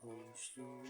Konuştum.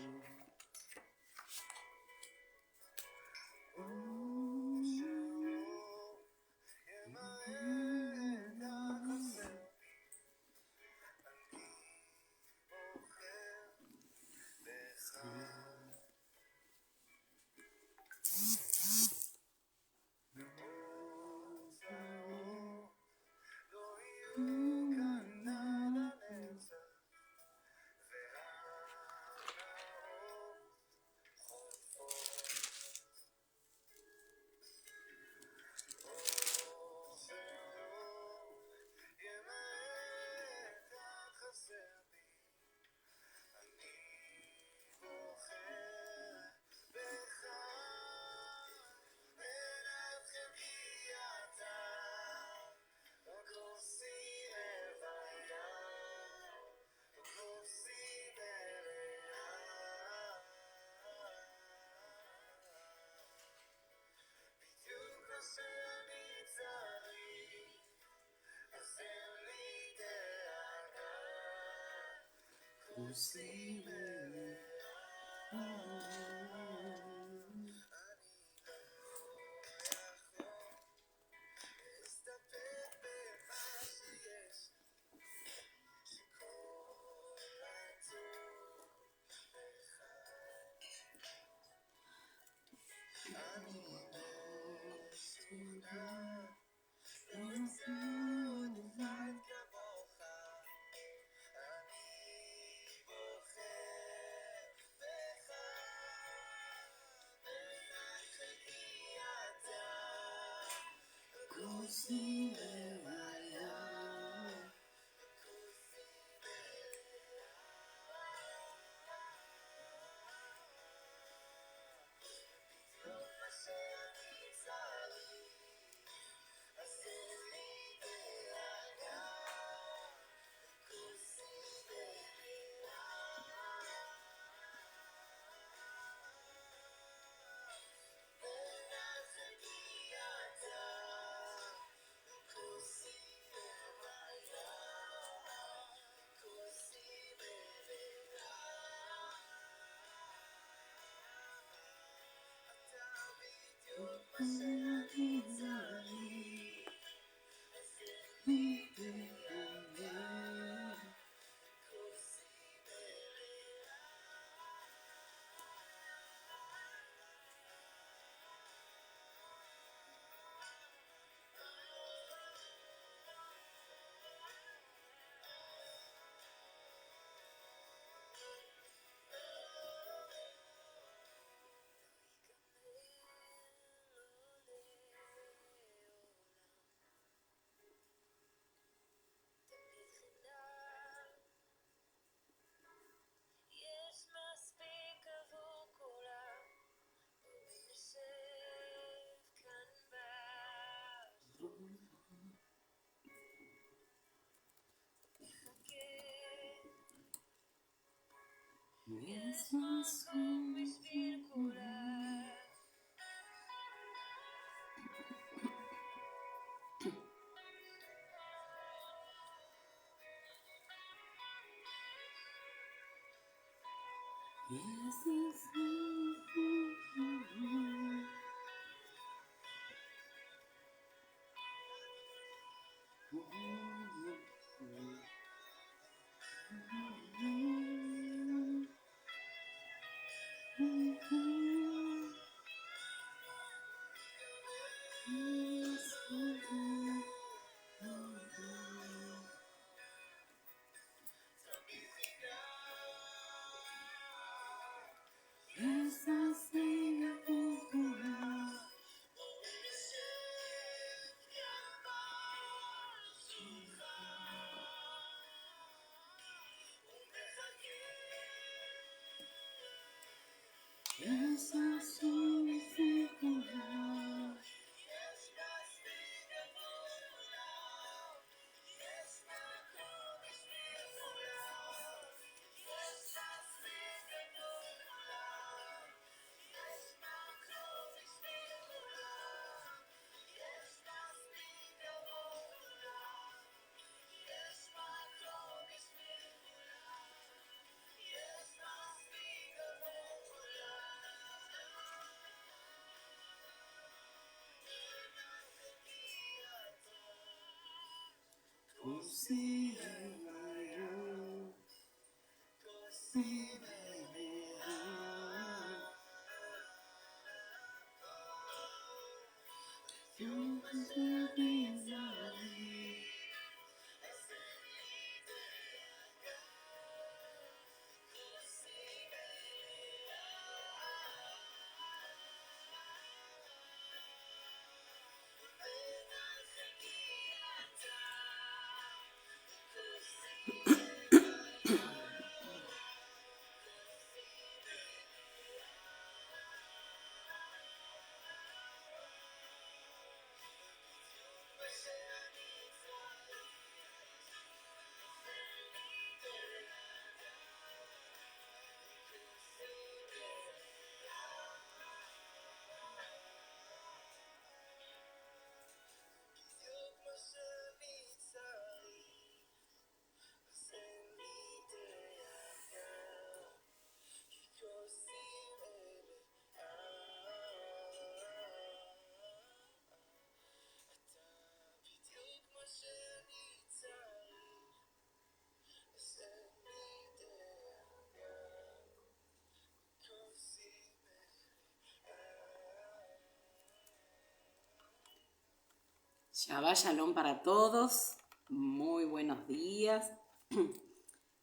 Shabbat Shalom para todos, muy buenos días,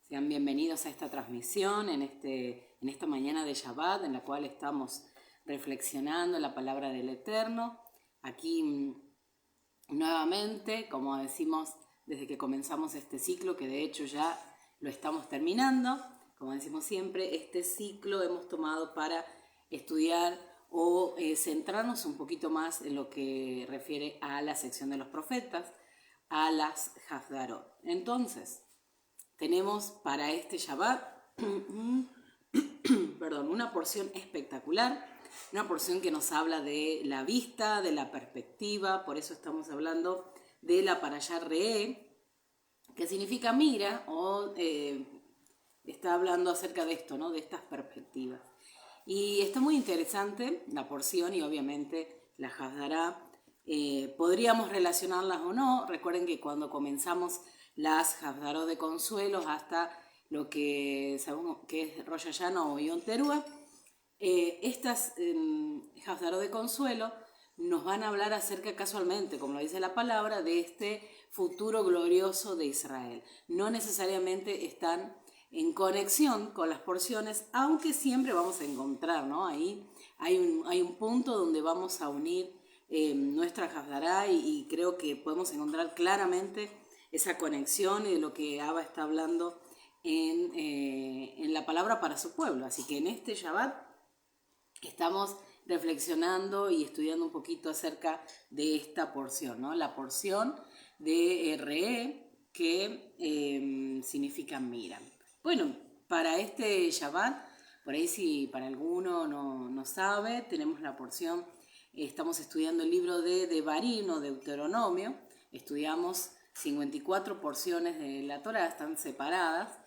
sean bienvenidos a esta transmisión en esta mañana de Shabbat en la cual estamos reflexionando la palabra del Eterno. Aquí nuevamente, como decimos desde que comenzamos este ciclo, que de hecho ya lo estamos terminando, como decimos siempre, este ciclo hemos tomado para estudiar o centrarnos un poquito más en lo que refiere a la sección de los profetas, a las Hafdarot. Entonces, tenemos para este Shabbat una porción espectacular, una porción que nos habla de la vista, de la perspectiva, por eso estamos hablando de la Parashá Re'eh, que significa mira, o está hablando acerca de esto, ¿no? De estas perspectivas. Y está muy interesante la porción y obviamente la Hafdará. Podríamos relacionarlas o no. Recuerden que cuando comenzamos las Hafdarot de consuelos hasta lo que sabemos que es Rosh Hashanah o Yom Teruah, estas Hafdarot de consuelo nos van a hablar acerca, casualmente, como lo dice la palabra, de este futuro glorioso de Israel. No necesariamente están en conexión con las porciones, aunque siempre vamos a encontrar, ¿no? Ahí hay un punto donde vamos a unir nuestra Hafdará y creo que podemos encontrar claramente esa conexión y de lo que Abba está hablando en la palabra para su pueblo. Así que en este Shabbat estamos reflexionando y estudiando un poquito acerca de esta porción, ¿no? La porción de Re'eh, que significa mira. Bueno, para este Shabbat, por ahí si para alguno no sabe, tenemos la porción, estamos estudiando el libro de Devarim o Deuteronomio, estudiamos 54 porciones de la Torá, están separadas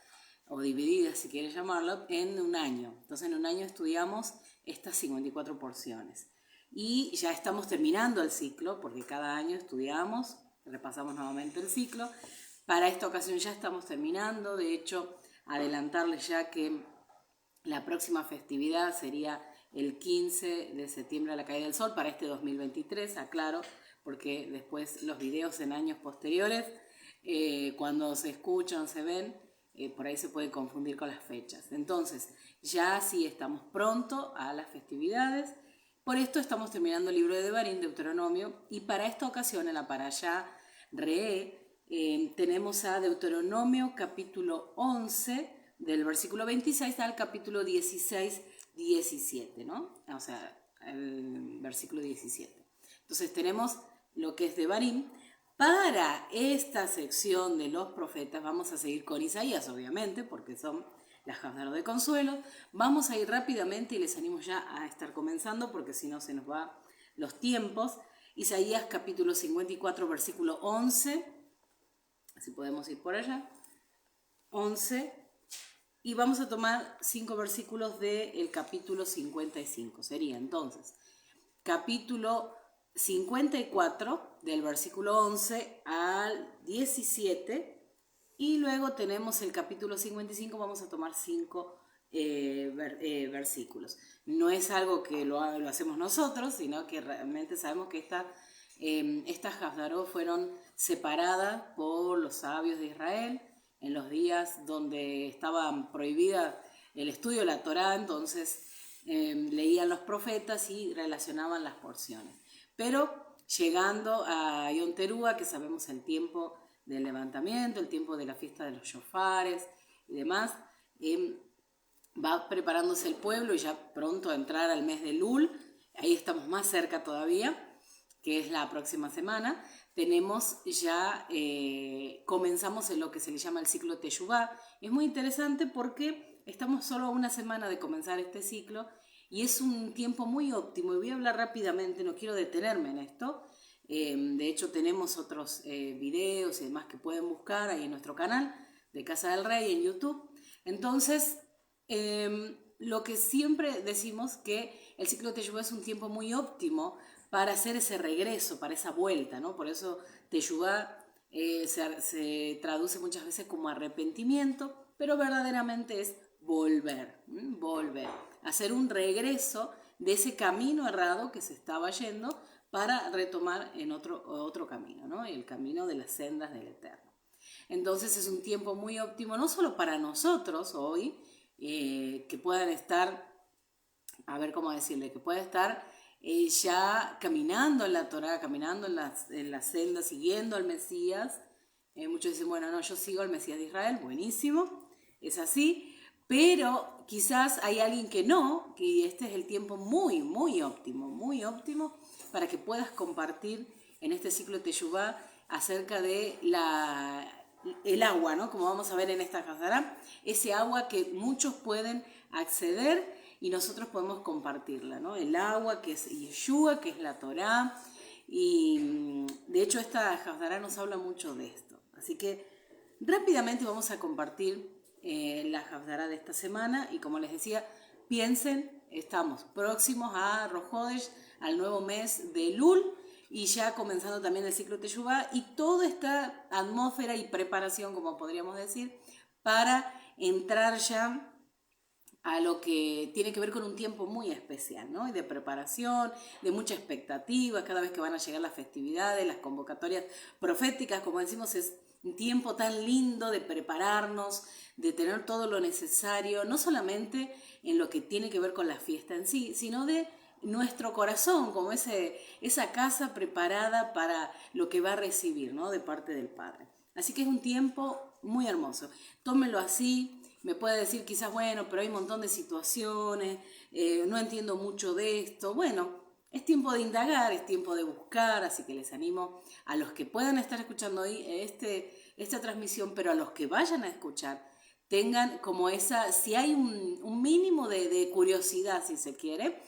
o divididas, si quieres llamarlo, en un año. Entonces en un año estudiamos estas 54 porciones. Y ya estamos terminando el ciclo, porque cada año estudiamos, repasamos nuevamente el ciclo. Para esta ocasión ya estamos terminando, de hecho, adelantarles ya que la próxima festividad sería el 15 de septiembre a la caída del sol para este 2023, aclaro, porque después los videos en años posteriores, cuando se escuchan, se ven, por ahí se puede confundir con las fechas. Entonces, ya sí estamos pronto a las festividades. Por esto estamos terminando el libro de Devarim, Deuteronomio, y para esta ocasión, en la Parashá Re'eh, tenemos a Deuteronomio capítulo 11, del versículo 26 al capítulo 16, 17, ¿no? O sea, el versículo 17. Entonces tenemos lo que es Devarim. Para esta sección de los profetas vamos a seguir con Isaías, obviamente, porque son las Hafdarot de consuelo. Vamos a ir rápidamente y les animo ya a estar comenzando, porque si no se nos va los tiempos. Isaías capítulo 54, versículo 11. Así podemos ir por allá. 11. Y vamos a tomar 5 versículos del capítulo 55. Sería entonces capítulo 54, del versículo 11 al 17, y luego tenemos el capítulo 55, vamos a tomar 5 versículos. No es algo que lo hacemos nosotros, sino que realmente sabemos que estas Haftarot fueron separadas por los sabios de Israel en los días donde estaba prohibida el estudio de la Torá. Entonces leían los profetas y relacionaban las porciones. Pero llegando a Yom Teruah, que sabemos el tiempo del levantamiento, el tiempo de la fiesta de los shofares y demás, va preparándose el pueblo y ya pronto a entrar al mes de Elul, ahí estamos más cerca todavía, que es la próxima semana, tenemos ya, comenzamos en lo que se le llama el ciclo Teshuvah. Es muy interesante porque estamos solo a una semana de comenzar este ciclo y es un tiempo muy óptimo, y voy a hablar rápidamente, no quiero detenerme en esto. De hecho tenemos otros videos y demás que pueden buscar ahí en nuestro canal de Casa del Rey en YouTube. Entonces, lo que siempre decimos que el ciclo Teshuvah es un tiempo muy óptimo para hacer ese regreso, para esa vuelta, ¿no? Por eso Teshuvah se traduce muchas veces como arrepentimiento, pero verdaderamente es volver, hacer un regreso de ese camino errado que se estaba yendo para retomar en otro camino, ¿no? El camino de las sendas del Eterno. Entonces es un tiempo muy óptimo, no solo para nosotros hoy, que puedan estar, a ver cómo decirle, que pueda estar ya caminando en la Torá, caminando en las sendas, siguiendo al Mesías. Muchos dicen, bueno, no, yo sigo al Mesías de Israel, buenísimo, es así, pero quizás hay alguien que no, que este es el tiempo muy, muy óptimo para que puedas compartir en este ciclo Teshuvah acerca de el agua, ¿no? Como vamos a ver en esta Haftará, ese agua que muchos pueden acceder y nosotros podemos compartirla, ¿no? El agua que es Yeshua, que es la Torá, y de hecho esta Haftará nos habla mucho de esto. Así que rápidamente vamos a compartir la Haftará de esta semana, y como les decía, piensen, estamos próximos a Rosh Hodesh, al nuevo mes de Elul, y ya comenzando también el ciclo Teshuvah y toda esta atmósfera y preparación, como podríamos decir, para entrar ya a lo que tiene que ver con un tiempo muy especial, ¿no? Y de preparación, de mucha expectativa, cada vez que van a llegar las festividades, las convocatorias proféticas, como decimos, es un tiempo tan lindo de prepararnos, de tener todo lo necesario, no solamente en lo que tiene que ver con la fiesta en sí, sino de nuestro corazón, como esa casa preparada para lo que va a recibir, ¿no? De parte del Padre. Así que es un tiempo muy hermoso. Tómenlo así. Me puede decir quizás, bueno, pero hay un montón de situaciones, no entiendo mucho de esto. Bueno, es tiempo de indagar, es tiempo de buscar, así que les animo a los que puedan estar escuchando hoy esta transmisión, pero a los que vayan a escuchar, tengan como si hay un mínimo de curiosidad, si se quiere.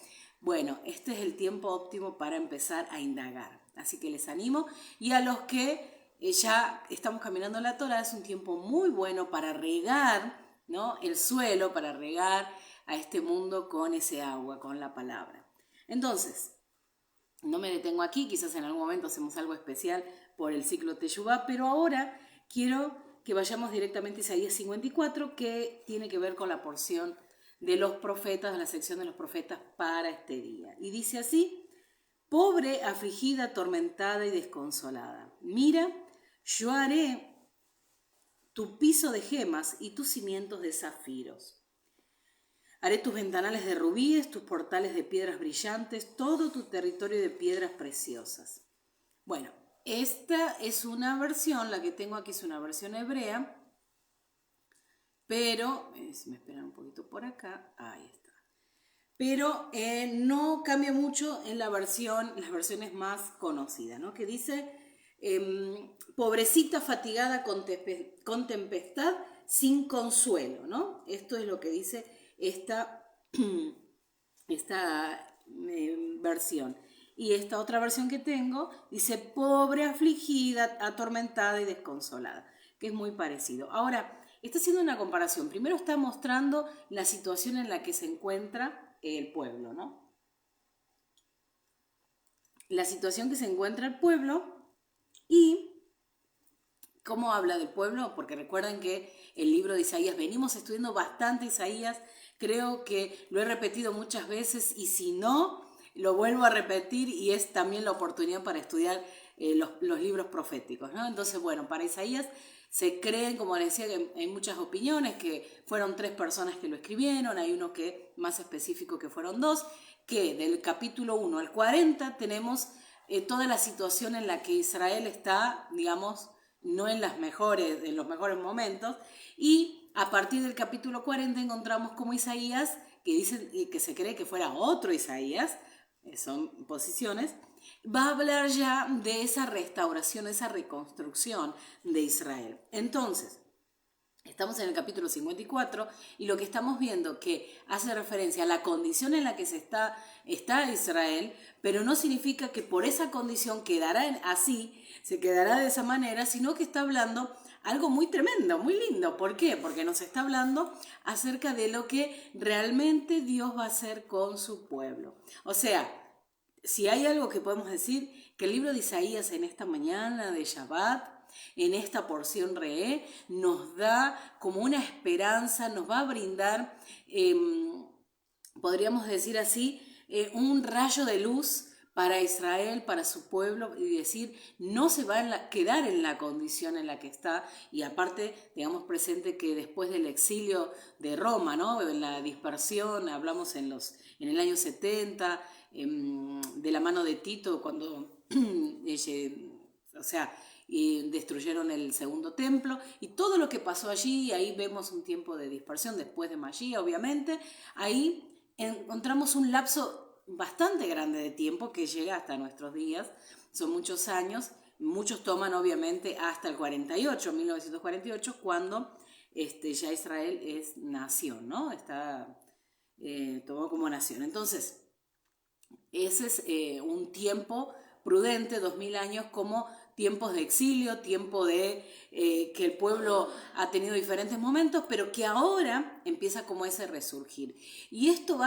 Bueno, este es el tiempo óptimo para empezar a indagar. Así que les animo. Y a los que ya estamos caminando en la Torá, es un tiempo muy bueno para regar, ¿no? El suelo, para regar a este mundo con ese agua, con la palabra. Entonces, no me detengo aquí, quizás en algún momento hacemos algo especial por el ciclo Teshuvah, pero ahora quiero que vayamos directamente a Isaías 54, que tiene que ver con la porción de los profetas, de la sección de los profetas para este día. Y dice así: pobre, afligida, atormentada y desconsolada, mira, yo haré tu piso de gemas y tus cimientos de zafiros. Haré tus ventanales de rubíes, tus portales de piedras brillantes, todo tu territorio de piedras preciosas. Bueno, esta es una versión, la que tengo aquí es una versión hebrea, pero, si me esperan un poquito por acá, ahí está. Pero no cambia mucho en las versiones más conocidas, ¿no? Que dice, pobrecita fatigada con tempestad, sin consuelo, ¿no? Esto es lo que dice esta versión. Y esta otra versión que tengo dice, pobre, afligida, atormentada y desconsolada, que es muy parecido. Ahora, está haciendo una comparación. Primero está mostrando la situación en la que se encuentra el pueblo, ¿no? la situación que se encuentra el pueblo y cómo habla del pueblo, porque recuerden que el libro de Isaías, venimos estudiando bastante Isaías, creo que lo he repetido muchas veces y si no, lo vuelvo a repetir y es también la oportunidad para estudiar los libros proféticos, ¿no? Entonces, bueno, para Isaías se creen, como les decía, que hay muchas opiniones, que fueron 3 personas que lo escribieron, hay uno que más específico que fueron 2, que del capítulo 1 al 40 tenemos toda la situación en la que Israel está, digamos, no en los mejores momentos, y a partir del capítulo 40 encontramos como Isaías, que dicen que se cree que fuera otro Isaías, son posiciones, va a hablar ya de esa restauración, esa reconstrucción de Israel. Entonces, estamos en el capítulo 54 y lo que estamos viendo que hace referencia a la condición en la que está Israel, pero no significa que por esa condición quedará así, se quedará de esa manera, sino que está hablando algo muy tremendo, muy lindo. ¿Por qué? Porque nos está hablando acerca de lo que realmente Dios va a hacer con su pueblo. O sea, si hay algo que podemos decir, que el libro de Isaías en esta mañana de Shabbat, en esta porción re, nos da como una esperanza, nos va a brindar, podríamos decir así, un rayo de luz para Israel, para su pueblo, y decir, no se va a quedar en la condición en la que está, y aparte, digamos presente que después del exilio de Roma, ¿no? En la dispersión, hablamos en el año 70, de la mano de Tito, cuando destruyeron el segundo templo y todo lo que pasó allí, ahí vemos un tiempo de dispersión después de Mashiach, obviamente, ahí encontramos un lapso bastante grande de tiempo que llega hasta nuestros días, son muchos años, muchos toman obviamente hasta el 48, 1948, cuando ya Israel es nación, ¿no? Está tomado como nación. Entonces, ese es un tiempo prudente, 2000 años, como tiempos de exilio, tiempo de que el pueblo ha tenido diferentes momentos, pero que ahora empieza como ese resurgir. Y esto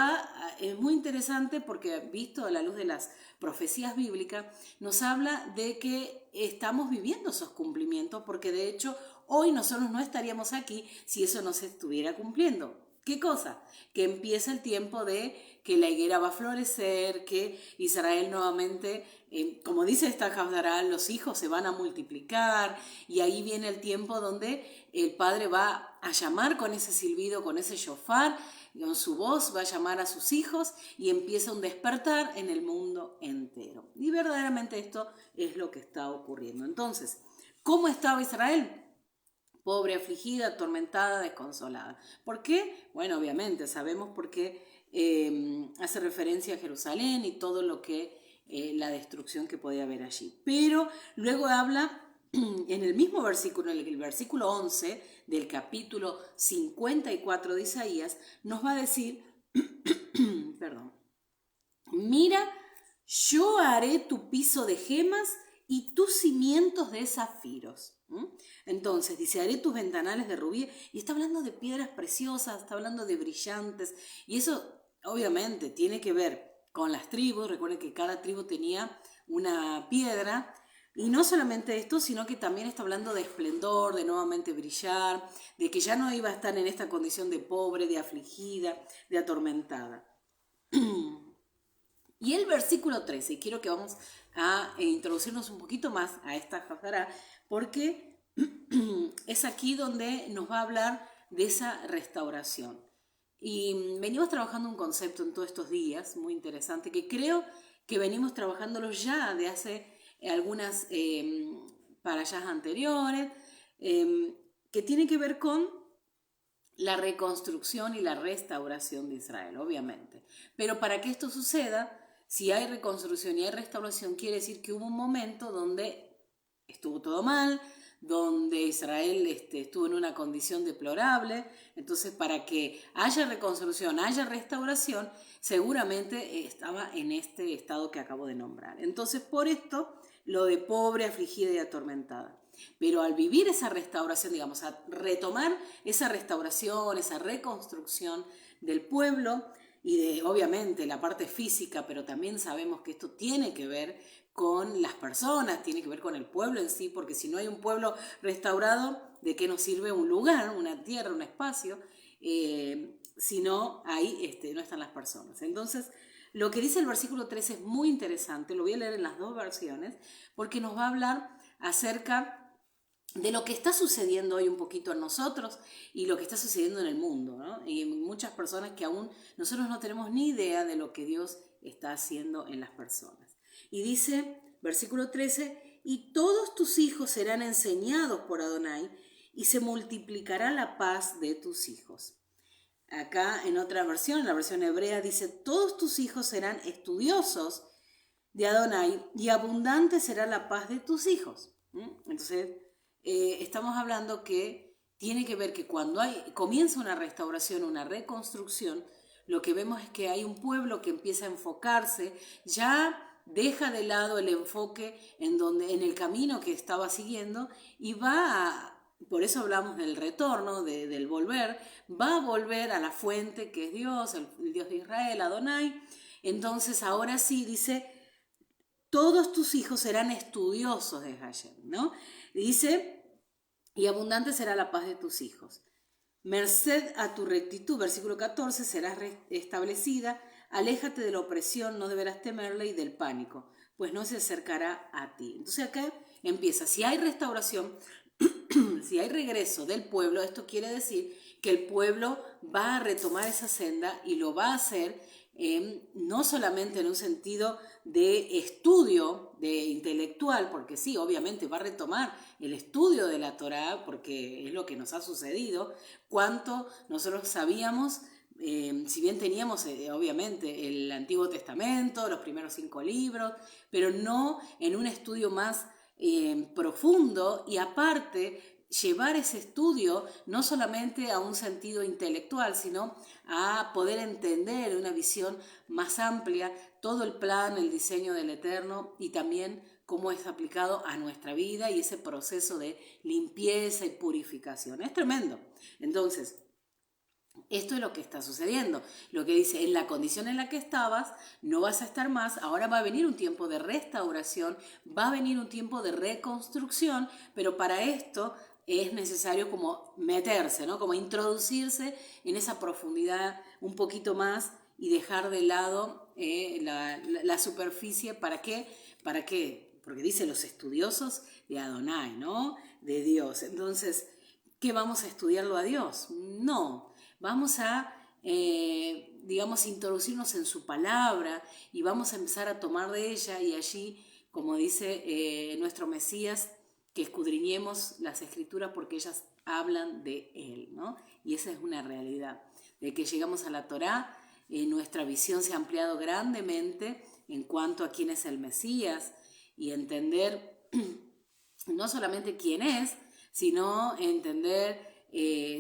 es muy interesante porque, visto a la luz de las profecías bíblicas, nos habla de que estamos viviendo esos cumplimientos, porque de hecho hoy nosotros no estaríamos aquí si eso no se estuviera cumpliendo. ¿Qué cosa? Que empieza el tiempo de que la higuera va a florecer, que Israel nuevamente, como dice esta Havdará, los hijos se van a multiplicar, y ahí viene el tiempo donde el Padre va a llamar con ese silbido, con ese shofar, con su voz va a llamar a sus hijos y empieza un despertar en el mundo entero. Y verdaderamente esto es lo que está ocurriendo. Entonces, ¿cómo estaba Israel? Pobre, afligida, atormentada, desconsolada. ¿Por qué? Bueno, obviamente sabemos por qué hace referencia a Jerusalén y todo lo que la destrucción que podía haber allí. Pero luego habla en el mismo versículo, en el versículo 11 del capítulo 54 de Isaías, nos va a decir, perdón, mira, yo haré tu piso de gemas y tus cimientos de zafiros. Entonces dice, haré tus ventanales de rubí, y está hablando de piedras preciosas, está hablando de brillantes, y eso obviamente tiene que ver con las tribus. Recuerden que cada tribu tenía una piedra, y no solamente esto, sino que también está hablando de esplendor, de nuevamente brillar, de que ya no iba a estar en esta condición de pobre, de afligida, de atormentada. Y el versículo 13, y quiero que vamos a introducirnos un poquito más a esta Havdará, porque es aquí donde nos va a hablar de esa restauración. Y venimos trabajando un concepto en todos estos días muy interesante, que creo que venimos trabajándolo ya de hace algunas parashas anteriores, que tiene que ver con la reconstrucción y la restauración de Israel, obviamente. Pero para que esto suceda, si hay reconstrucción y hay restauración, quiere decir que hubo un momento donde estuvo todo mal, donde Israel estuvo en una condición deplorable. Entonces, para que haya reconstrucción, haya restauración, seguramente estaba en este estado que acabo de nombrar. Entonces, por esto, lo de pobre, afligida y atormentada. Pero al vivir esa restauración, digamos, a retomar esa restauración, esa reconstrucción del pueblo, y de obviamente la parte física, pero también sabemos que esto tiene que ver con las personas, tiene que ver con el pueblo en sí, porque si no hay un pueblo restaurado, ¿de qué nos sirve un lugar, una tierra, un espacio? Si no, ahí no están las personas. Entonces, lo que dice el versículo 13 es muy interesante, lo voy a leer en las dos versiones, porque nos va a hablar acerca de lo que está sucediendo hoy un poquito en nosotros y lo que está sucediendo en el mundo, ¿no? Y en muchas personas que aún nosotros no tenemos ni idea de lo que Dios está haciendo en las personas. Y dice, versículo 13, y todos tus hijos serán enseñados por Adonai y se multiplicará la paz de tus hijos. Acá en otra versión, en la versión hebrea, dice, todos tus hijos serán estudiosos de Adonai y abundante será la paz de tus hijos. Entonces, estamos hablando que tiene que ver que cuando comienza una restauración, una reconstrucción, lo que vemos es que hay un pueblo que empieza a enfocarse, ya deja de lado el enfoque en el camino que estaba siguiendo y por eso hablamos del retorno, del volver, va a volver a la fuente que es Dios, el Dios de Israel, Adonai. Entonces ahora sí dice, todos tus hijos serán estudiosos de Hashem, ¿no? Dice, y abundante será la paz de tus hijos. Merced a tu rectitud, versículo 14, serás establecida, aléjate de la opresión, no deberás temerle y del pánico, pues no se acercará a ti. Entonces acá empieza, si hay restauración, si hay regreso del pueblo, esto quiere decir que el pueblo va a retomar esa senda y lo va a hacer no solamente en un sentido de estudio, de intelectual, porque sí, obviamente va a retomar el estudio de la Torá, porque es lo que nos ha sucedido, cuánto nosotros sabíamos, si bien teníamos obviamente el Antiguo Testamento, los primeros 5 libros, pero no en un estudio más profundo y aparte llevar ese estudio no solamente a un sentido intelectual, sino a poder entender una visión más amplia todo el plan, el diseño del Eterno y también cómo es aplicado a nuestra vida y ese proceso de limpieza y purificación. Es tremendo. Entonces, esto es lo que está sucediendo. Lo que dice, en la condición en la que estabas, no vas a estar más. Ahora va a venir un tiempo de restauración, va a venir un tiempo de reconstrucción, pero para esto es necesario como meterse, ¿no? Como introducirse en esa profundidad un poquito más y dejar de lado la superficie. ¿Para qué? ¿Para qué? Porque dice los estudiosos de Adonai, ¿no? De Dios. Entonces, ¿qué vamos a estudiarlo a Dios? No. Vamos a, digamos, introducirnos en su palabra y vamos a empezar a tomar de ella y allí, como dice nuestro Mesías, que escudriñemos las Escrituras porque ellas hablan de Él, ¿no? Y esa es una realidad. De que llegamos a la Torá, nuestra visión se ha ampliado grandemente en cuanto a quién es el Mesías y entender no solamente quién es, sino entender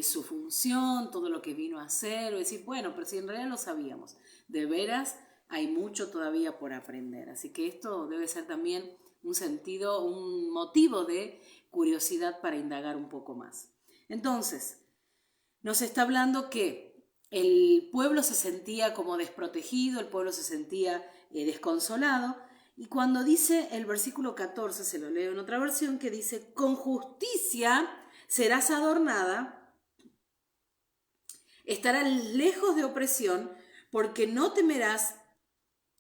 su función, todo lo que vino a hacer, o decir, bueno, pero si en realidad lo sabíamos, de veras hay mucho todavía por aprender. Así que esto debe ser también un sentido, un motivo de curiosidad para indagar un poco más. Entonces, nos está hablando que el pueblo se sentía como desprotegido, el pueblo se sentía desconsolado, y cuando dice el versículo 14, se lo leo en otra versión, que dice, con justicia serás adornada, estarás lejos de opresión, porque no temerás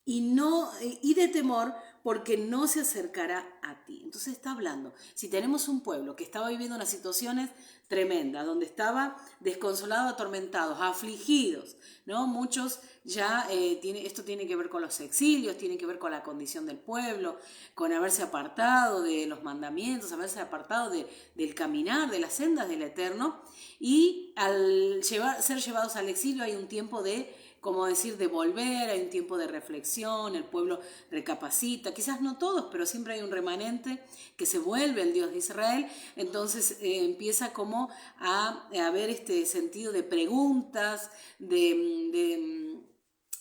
y de temor, porque no se acercará a ti. Entonces está hablando, si tenemos un pueblo que estaba viviendo unas situaciones tremendas, donde estaba desconsolado, atormentados, afligidos, ¿no? Muchos ya, esto tiene que ver con los exilios, tiene que ver con la condición del pueblo, con haberse apartado de los mandamientos, haberse apartado del caminar, de las sendas del Eterno, y al ser llevados al exilio hay un tiempo de, como decir, de volver, hay un tiempo de reflexión, el pueblo recapacita, quizás no todos, pero siempre hay un remanente que se vuelve el Dios de Israel, entonces empieza como a haber este sentido de preguntas, de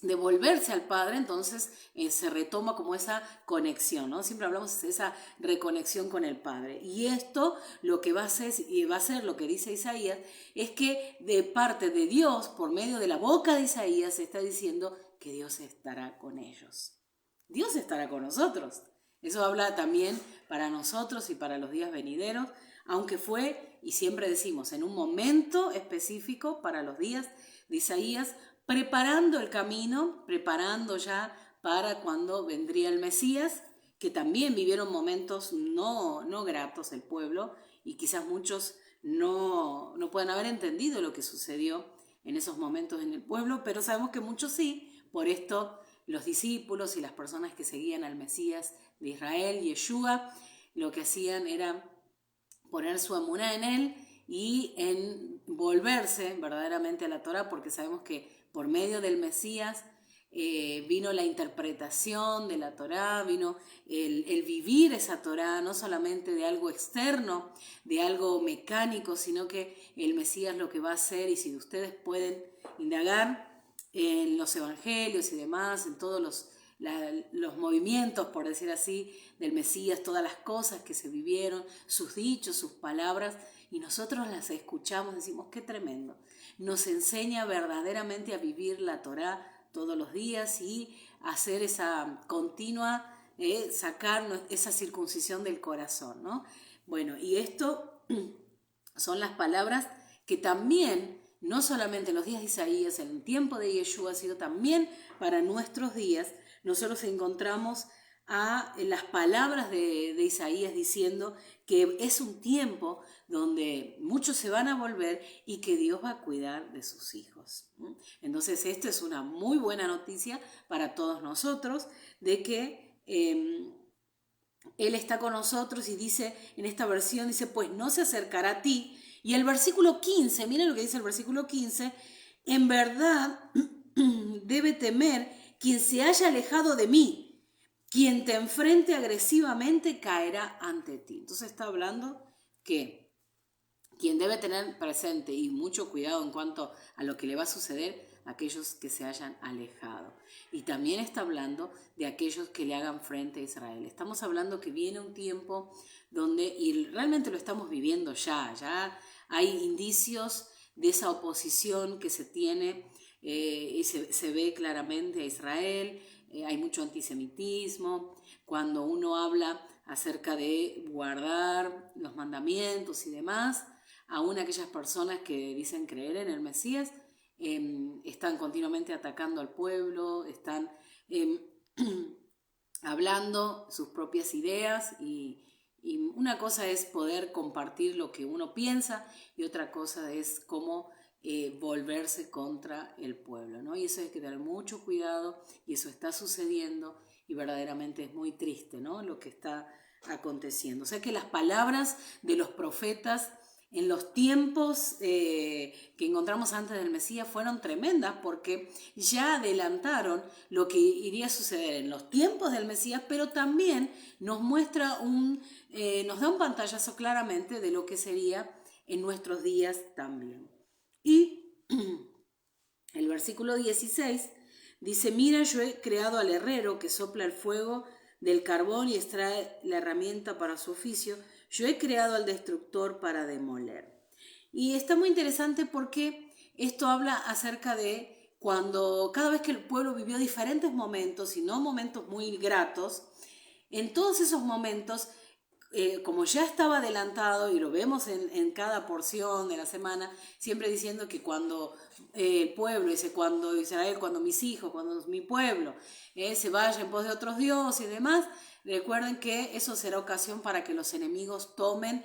de volverse al Padre, entonces se retoma como esa conexión, ¿no? Siempre hablamos de esa reconexión con el Padre. Y esto lo que va a hacer, y va a ser lo que dice Isaías, es que de parte de Dios, por medio de la boca de Isaías, se está diciendo que Dios estará con ellos. Dios estará con nosotros. Eso habla también para nosotros y para los días venideros, aunque fue, y siempre decimos, en un momento específico para los días de Isaías, preparando el camino, preparando ya para cuando vendría el Mesías, que también vivieron momentos no gratos el pueblo, y quizás muchos no puedan haber entendido lo que sucedió en esos momentos en el pueblo, pero sabemos que muchos sí. Por esto los discípulos y las personas que seguían al Mesías de Israel, Yeshua, lo que hacían era poner su emuná en él y en volverse verdaderamente a la Torá, porque sabemos que por medio del Mesías vino la interpretación de la Torá, vino el vivir esa Torá, no solamente de algo externo, de algo mecánico, sino que el Mesías lo que va a hacer, y si ustedes pueden indagar en los evangelios y demás, en todos los movimientos, por decir así, del Mesías, todas las cosas que se vivieron, sus dichos, sus palabras, y nosotros las escuchamos, decimos, qué tremendo. Nos enseña verdaderamente a vivir la Torá todos los días y hacer esa continua, sacar esa circuncisión del corazón, ¿no? Bueno, y esto son las palabras que también, no solamente en los días de Isaías, en el tiempo de Yeshua, sino también para nuestros días, nosotros encontramos a las palabras de Isaías diciendo que es un tiempo donde muchos se van a volver y que Dios va a cuidar de sus hijos. Entonces, esto es una muy buena noticia para todos nosotros, de que Él está con nosotros, y dice en esta versión, dice, pues no se acercará a ti. Y el versículo 15, miren lo que dice el versículo 15, en verdad debe temer quien se haya alejado de mí. Quien te enfrente agresivamente caerá ante ti. Entonces está hablando que quien debe tener presente y mucho cuidado en cuanto a lo que le va a suceder a aquellos que se hayan alejado. Y también está hablando de aquellos que le hagan frente a Israel. Estamos hablando que viene un tiempo donde, y realmente lo estamos viviendo ya hay indicios de esa oposición que se tiene y se ve claramente a Israel. Hay mucho antisemitismo. Cuando uno habla acerca de guardar los mandamientos y demás, aún aquellas personas que dicen creer en el Mesías están continuamente atacando al pueblo, están hablando sus propias ideas, y una cosa es poder compartir lo que uno piensa y otra cosa es cómo volverse contra el pueblo, ¿no? Y eso hay que tener mucho cuidado, y eso está sucediendo, y verdaderamente es muy triste, ¿no?, lo que está aconteciendo. O sea que las palabras de los profetas en los tiempos que encontramos antes del Mesías fueron tremendas, porque ya adelantaron lo que iría a suceder en los tiempos del Mesías, pero también nos muestra nos da un pantallazo claramente de lo que sería en nuestros días también. Y el versículo 16 dice, mira, yo he creado al herrero que sopla el fuego del carbón y extrae la herramienta para su oficio. Yo he creado al destructor para demoler. Y está muy interesante porque esto habla acerca de cuando cada vez que el pueblo vivió diferentes momentos, y no momentos muy gratos, en todos esos momentos, como ya estaba adelantado, y lo vemos en cada porción de la semana, siempre diciendo que cuando el pueblo dice, cuando Israel, cuando mis hijos, cuando mi pueblo se vaya en pos de otros dioses y demás, recuerden que eso será ocasión para que los enemigos tomen,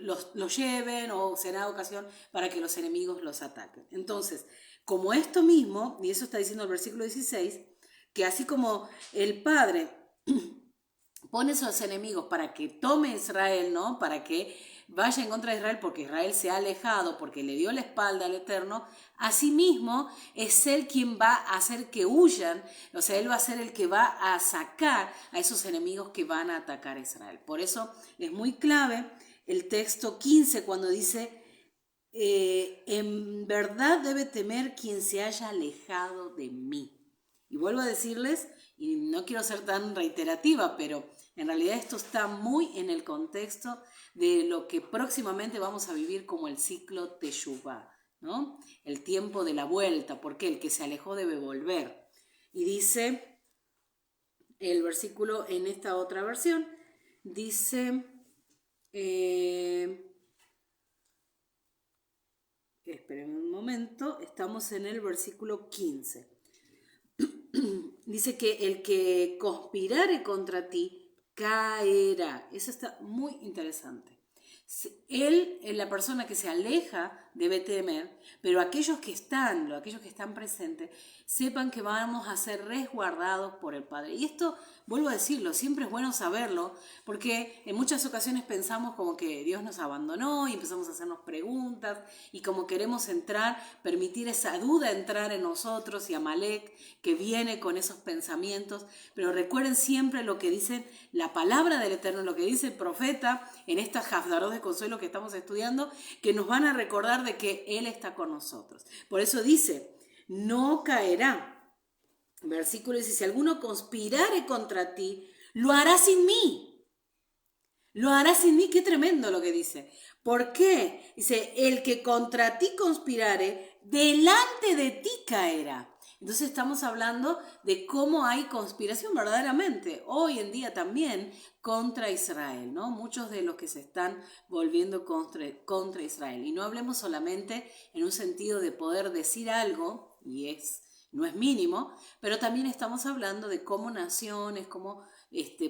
los lleven, o será ocasión para que los enemigos los ataquen. Entonces, como esto mismo, y eso está diciendo el versículo 16, que así como el Padre pone esos enemigos para que tome Israel, ¿no?, para que vaya en contra de Israel, porque Israel se ha alejado, porque le dio la espalda al Eterno, asimismo es Él quien va a hacer que huyan, o sea, Él va a ser el que va a sacar a esos enemigos que van a atacar a Israel. Por eso es muy clave el texto 15 cuando dice, en verdad debe temer quien se haya alejado de mí. Y vuelvo a decirles, y no quiero ser tan reiterativa, pero en realidad esto está muy en el contexto de lo que próximamente vamos a vivir como el ciclo Teshuvá, ¿no? El tiempo de la vuelta, porque el que se alejó debe volver. Y dice el versículo en esta otra versión, dice, esperen un momento, estamos en el versículo 15. Dice que el que conspirare contra ti caerá. Eso está muy interesante. Él, la persona que se aleja, debe temer, pero aquellos que están presentes, sepan que vamos a ser resguardados por el Padre. Y esto, vuelvo a decirlo, siempre es bueno saberlo, porque en muchas ocasiones pensamos como que Dios nos abandonó y empezamos a hacernos preguntas y como queremos entrar, permitir esa duda entrar en nosotros y Amalek que viene con esos pensamientos. Pero recuerden siempre lo que dice la palabra del Eterno, lo que dice el profeta en esta Hafdarot de consuelo que estamos estudiando, que nos van a recordar de que Él está con nosotros. Por eso dice, no caerá. Versículo dice, si alguno conspirare contra ti, lo hará sin mí. Lo hará sin mí, qué tremendo lo que dice. ¿Por qué? Dice, el que contra ti conspirare, delante de ti caerá. Entonces estamos hablando de cómo hay conspiración verdaderamente, hoy en día también, contra Israel, ¿no? Muchos de los que se están volviendo contra Israel. Y no hablemos solamente en un sentido de poder decir algo, y no es mínimo, pero también estamos hablando de cómo naciones, cómo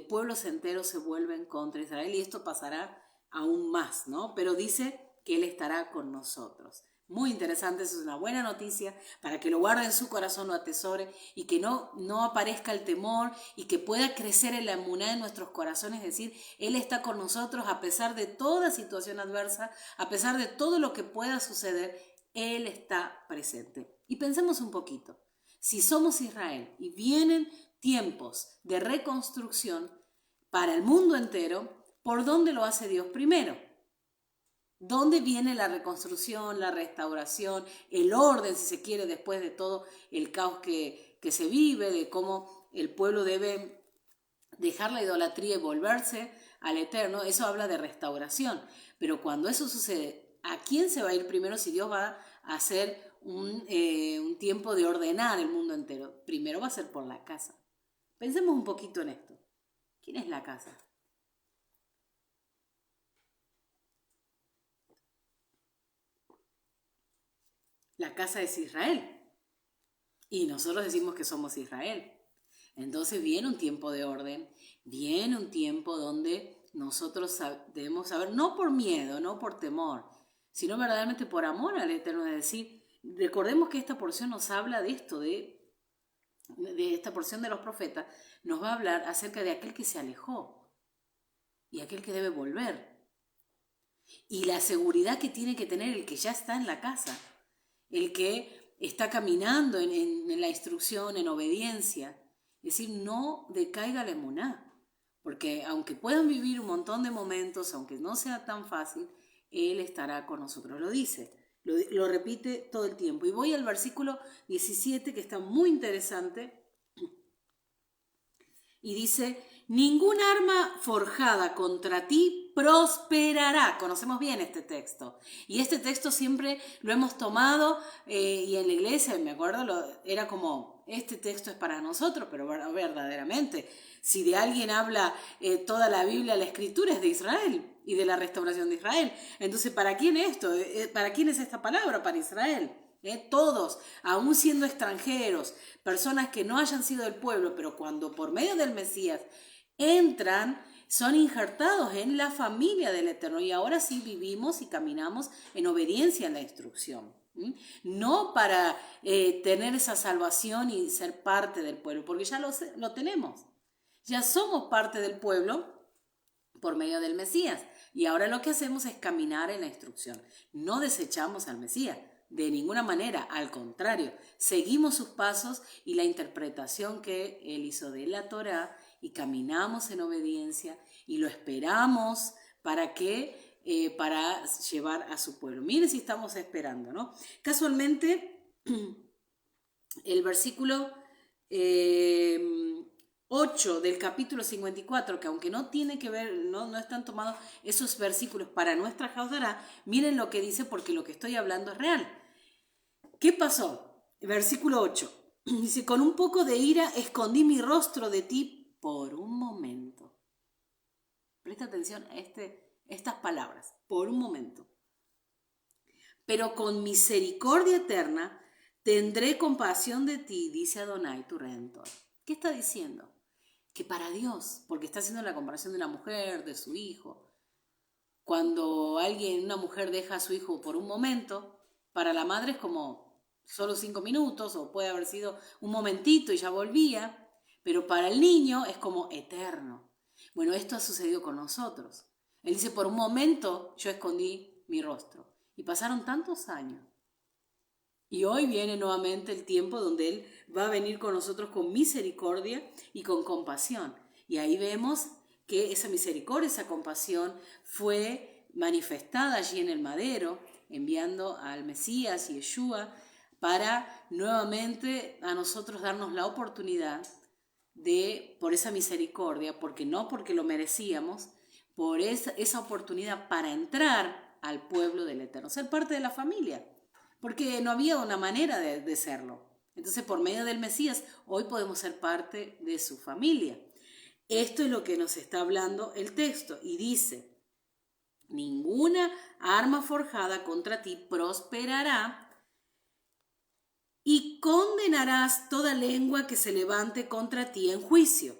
pueblos enteros se vuelven contra Israel, y esto pasará aún más, ¿no? Pero dice que Él estará con nosotros. Muy interesante, eso es una buena noticia para que lo guarde en su corazón, lo atesore y que no aparezca el temor y que pueda crecer en la emuná en nuestros corazones, es decir, Él está con nosotros a pesar de toda situación adversa, a pesar de todo lo que pueda suceder, Él está presente. Y pensemos un poquito, si somos Israel y vienen tiempos de reconstrucción para el mundo entero, ¿por dónde lo hace Dios primero? ¿Dónde viene la reconstrucción, la restauración, el orden, si se quiere, después de todo el caos que se vive, de cómo el pueblo debe dejar la idolatría y volverse al Eterno? Eso habla de restauración. Pero cuando eso sucede, ¿a quién se va a ir primero si Dios va a hacer un tiempo de ordenar el mundo entero? Primero va a ser por la casa. Pensemos un poquito en esto. ¿Quién es la casa? La casa es Israel. Y nosotros decimos que somos Israel. Entonces viene un tiempo de orden, viene un tiempo donde nosotros debemos saber, no por miedo, no por temor, sino verdaderamente por amor al Eterno. Es decir, recordemos que esta porción nos habla de esto, de esta porción de los profetas, nos va a hablar acerca de aquel que se alejó y aquel que debe volver. Y la seguridad que tiene que tener el que ya está en la casa, el que está caminando en la instrucción, en obediencia. Es decir, no decaiga la emuná, porque aunque puedan vivir un montón de momentos, aunque no sea tan fácil, Él estará con nosotros. Lo dice, lo repite todo el tiempo. Y voy al versículo 17, que está muy interesante, y dice, ningún arma forjada contra ti prosperará. Conocemos bien este texto. Y este texto siempre lo hemos tomado y en la iglesia, me acuerdo, era como, este texto es para nosotros, pero verdaderamente, si de alguien habla toda la Biblia, la Escritura es de Israel y de la restauración de Israel. Entonces, ¿para quién esto? ¿Para quién es esta palabra? Para Israel. Todos, aún siendo extranjeros, personas que no hayan sido del pueblo, pero cuando por medio del Mesías entran, son injertados en la familia del Eterno y ahora sí vivimos y caminamos en obediencia a la instrucción. No para tener esa salvación y ser parte del pueblo, porque ya lo tenemos. Ya somos parte del pueblo por medio del Mesías y ahora lo que hacemos es caminar en la instrucción. No desechamos al Mesías. De ninguna manera, al contrario, seguimos sus pasos y la interpretación que Él hizo de la Torá y caminamos en obediencia y lo esperamos para que para llevar a su pueblo. Miren si estamos esperando, ¿no? Casualmente, el versículo 8 del capítulo 54, que aunque no tiene que ver, no están tomados esos versículos para nuestra Jaudará, miren lo que dice, porque lo que estoy hablando es real. ¿Qué pasó? Versículo 8. Dice, con un poco de ira escondí mi rostro de ti por un momento. Presta atención a estas palabras, por un momento. Pero con misericordia eterna tendré compasión de ti, dice Adonai, tu Redentor. ¿Qué está diciendo? Que para Dios, porque está haciendo la comparación de una mujer, de su hijo. Cuando una mujer deja a su hijo por un momento, para la madre es como solo 5 minutos, o puede haber sido un momentito y ya volvía, pero para el niño es como eterno. Bueno, esto ha sucedido con nosotros. Él dice, por un momento yo escondí mi rostro. Y pasaron tantos años. Y hoy viene nuevamente el tiempo donde Él va a venir con nosotros con misericordia y con compasión. Y ahí vemos que esa misericordia, esa compasión fue manifestada allí en el madero, enviando al Mesías y Yeshua para nuevamente a nosotros darnos la oportunidad de, por esa misericordia, porque lo merecíamos, por esa oportunidad para entrar al pueblo del Eterno, ser parte de la familia, porque no había una manera de serlo. Entonces, por medio del Mesías, hoy podemos ser parte de su familia. Esto es lo que nos está hablando el texto, y dice, ninguna arma forjada contra ti prosperará, y condenarás toda lengua que se levante contra ti en juicio.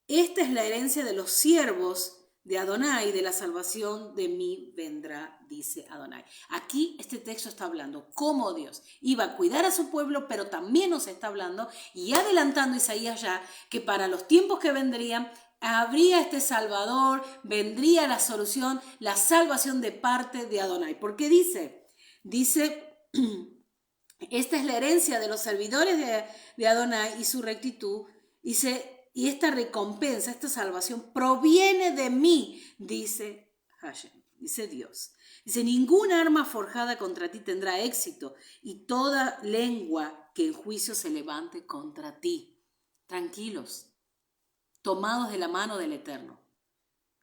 Esta es la herencia de los siervos de Adonai, de la salvación de mí vendrá, dice Adonai. Aquí este texto está hablando cómo Dios iba a cuidar a su pueblo, pero también nos está hablando y adelantando Isaías ya que para los tiempos que vendrían habría este Salvador, vendría la solución, la salvación de parte de Adonai. ¿Por qué dice? Esta es la herencia de los servidores de Adonai y su rectitud. Dice, y esta recompensa, esta salvación proviene de mí, dice Hashem, dice Dios. Dice, ninguna arma forjada contra ti tendrá éxito y toda lengua que en juicio se levante contra ti. Tranquilos, tomados de la mano del Eterno,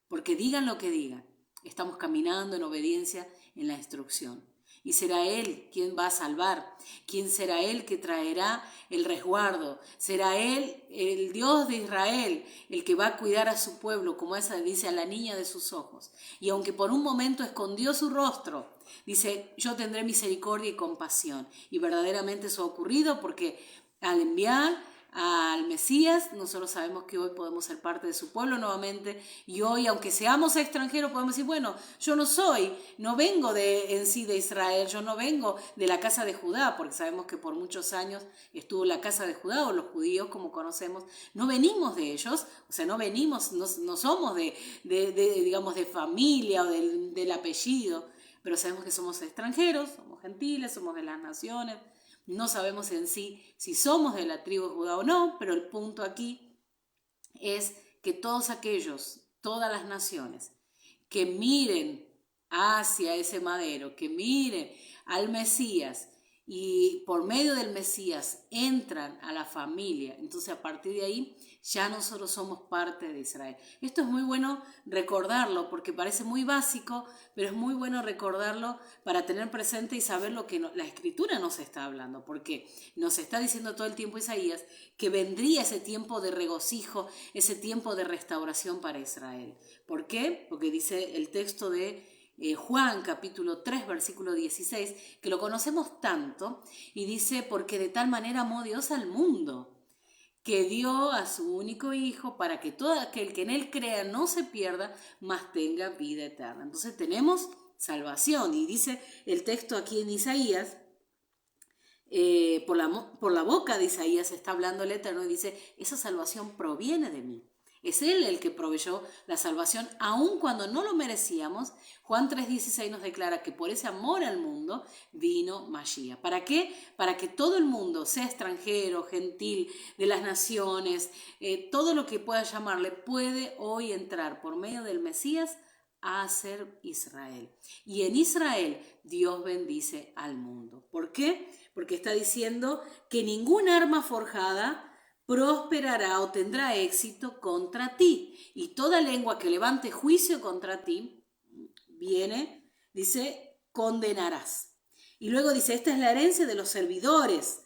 porque digan lo que digan, estamos caminando en obediencia en la instrucción. Y será Él quien va a salvar, quien será Él que traerá el resguardo, será Él, el Dios de Israel, el que va a cuidar a su pueblo, como esa dice a la niña de sus ojos. Y aunque por un momento escondió su rostro, dice, yo tendré misericordia y compasión. Y verdaderamente eso ha ocurrido porque al enviar al Mesías, nosotros sabemos que hoy podemos ser parte de su pueblo nuevamente, y hoy, aunque seamos extranjeros, podemos decir, bueno, yo no vengo en sí de Israel, yo no vengo de la casa de Judá, porque sabemos que por muchos años estuvo la casa de Judá, o los judíos, como conocemos, no venimos de ellos, o sea, no somos digamos, de familia o del apellido, pero sabemos que somos extranjeros, somos gentiles, somos de las naciones. No sabemos en sí si somos de la tribu de Judá o no, pero el punto aquí es que todos aquellos, todas las naciones, que miren hacia ese madero, que miren al Mesías y por medio del Mesías entran a la familia, entonces a partir de ahí ya nosotros somos parte de Israel. Esto es muy bueno recordarlo porque parece muy básico, pero es muy bueno recordarlo para tener presente y saber lo que la Escritura nos está hablando, porque nos está diciendo todo el tiempo Isaías que vendría ese tiempo de regocijo, ese tiempo de restauración para Israel. ¿Por qué? Porque dice el texto de Juan capítulo 3 versículo 16, que lo conocemos tanto, y dice, porque de tal manera amó Dios al mundo, que dio a su único hijo para que todo aquel que en él crea no se pierda, mas tenga vida eterna. Entonces tenemos salvación, y dice el texto aquí en Isaías, por la boca de Isaías está hablando el Eterno y dice, esa salvación proviene de mí. Es Él el que proveyó la salvación, aun cuando no lo merecíamos. Juan 3:16 nos declara que por ese amor al mundo vino Mashiach. ¿Para qué? Para que todo el mundo, sea extranjero, gentil, de las naciones, todo lo que pueda llamarle, puede hoy entrar por medio del Mesías Aser Israel. Y en Israel Dios bendice al mundo. ¿Por qué? Porque está diciendo que ningún arma forjada prosperará o tendrá éxito contra ti. Y toda lengua que levante juicio contra ti, dice, condenarás. Y luego dice, esta es la herencia de los servidores